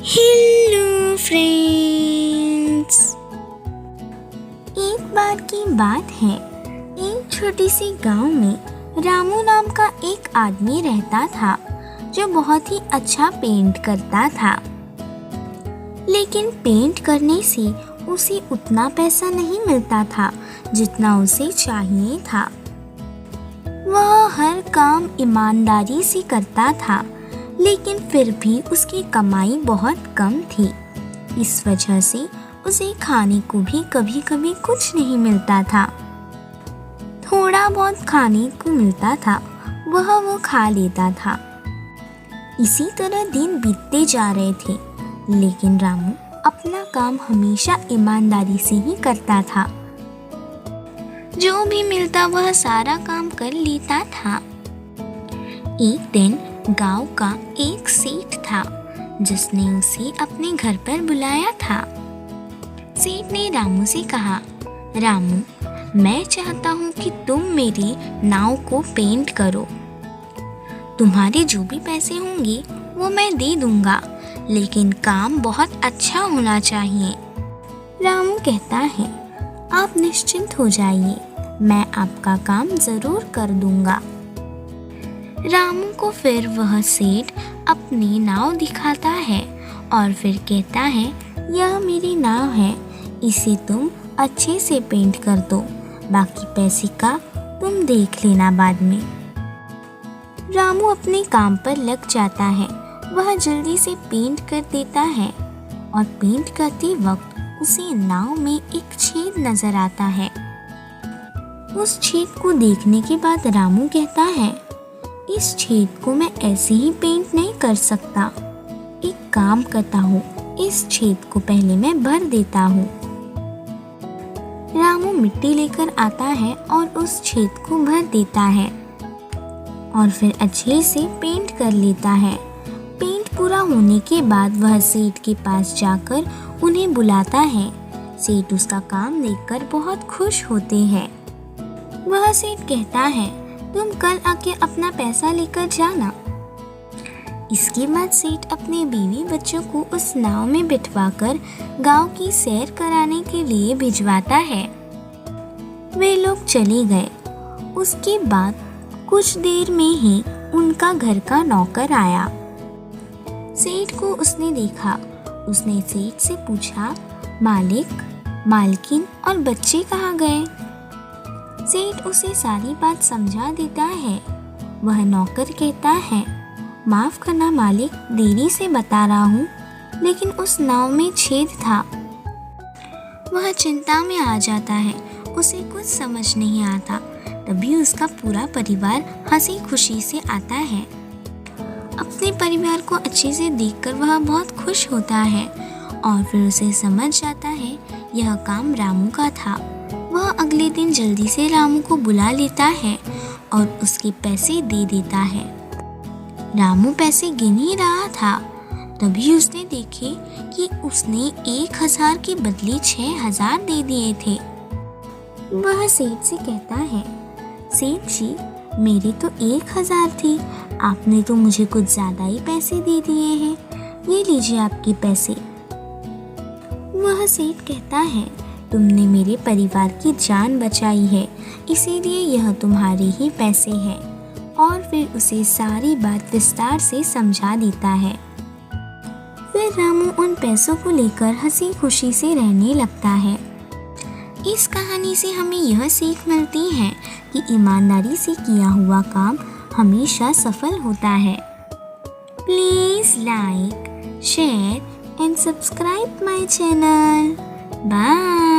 Hello friends. एक बार की बात है, एक छोटी सी गांव में रामू नाम का एक आदमी रहता था जो बहुत ही अच्छा पेंट करता था। लेकिन पेंट करने से उसे उतना पैसा नहीं मिलता था जितना उसे चाहिए था। वह हर काम ईमानदारी से करता था, लेकिन फिर भी उसकी कमाई बहुत कम थी। इस वजह से उसे खाने को भी कभी कभी कुछ नहीं मिलता था। थोड़ा बहुत खाने को मिलता था, वो खा लेता था। इसी तरह दिन बीतते जा रहे थे, लेकिन रामू अपना काम हमेशा ईमानदारी से ही करता था। जो भी मिलता वह सारा काम कर लेता था। एक दिन गांव का एक सेठ था जिसने उसे अपने घर पर बुलाया था। सेठ ने रामू से कहा, रामू, मैं चाहता हूँ कि तुम मेरी नाव को पेंट करो। तुम्हारे जो भी पैसे होंगे वो मैं दे दूंगा, लेकिन काम बहुत अच्छा होना चाहिए। रामू कहता है, आप निश्चिंत हो जाइए, मैं आपका काम जरूर कर दूंगा। रामू को फिर वह सेठ अपनी नाव दिखाता है और फिर कहता है, यह मेरी नाव है, इसे तुम अच्छे से पेंट कर दो, बाकी पैसे का तुम देख लेना बाद में। रामू अपने काम पर लग जाता है। वह जल्दी से पेंट कर देता है और पेंट करते वक्त उसे नाव में एक छेद नजर आता है। उस छेद को देखने के बाद रामू कहता है, इस छेद को मैं ऐसे ही पेंट नहीं कर सकता। एक काम करता हूँ, इस छेद को पहले मैं भर देता हूँ। रामू मिट्टी लेकर आता है और उस छेद को भर देता है और फिर अच्छे से पेंट कर लेता है। पेंट पूरा होने के बाद वह सेठ के पास जाकर उन्हें बुलाता है। सेठ उसका काम देखकर बहुत खुश होते हैं। वह सेठ कहता है, तुम कल आके अपना पैसा लेकर जाना। इसके बाद सेठ अपने बीवी बच्चों को उस नाव में बिठवाकर गांव की सैर कराने के लिए भिजवाता है। वे लोग चले गए। उसके बाद कुछ देर में ही उनका घर का नौकर आया। सेठ को उसने देखा। उसने सेठ से पूछा, मालिक, मालकिन और बच्चे कहाँ गए? सेठ उसे सारी बात समझा देता है। वह नौकर कहता है, माफ करना मालिक, देरी से बता रहा हूँ, लेकिन उस नाव में छेद था। वह चिंता में आ जाता है। उसे कुछ समझ नहीं आता। तभी उसका पूरा परिवार हंसी खुशी से आता है। अपने परिवार को अच्छे से देखकर वह बहुत खुश होता है और फिर उसे समझ जाता है यह काम रामू का था। वह अगले दिन जल्दी से रामू को बुला लेता है और उसके पैसे दे देता है। रामू पैसे गिन ही रहा था, तभी उसने देखे कि उसने 1000 के बदले 6000 दे दिए थे। वह सेठ से कहता है, सेठ जी, मेरे तो 1000 थी, आपने तो मुझे कुछ ज़्यादा ही पैसे दे दिए हैं, ये लीजिए आपके पैसे। वह सेठ कहता है, तुमने मेरे परिवार की जान बचाई है, इसीलिए यह तुम्हारे ही पैसे हैं। और फिर उसे सारी बात विस्तार से समझा देता है। फिर रामू उन पैसों को लेकर हंसी खुशी से रहने लगता है। इस कहानी से हमें यह सीख मिलती है कि ईमानदारी से किया हुआ काम हमेशा सफल होता है। Please like, share and subscribe my channel. Bye.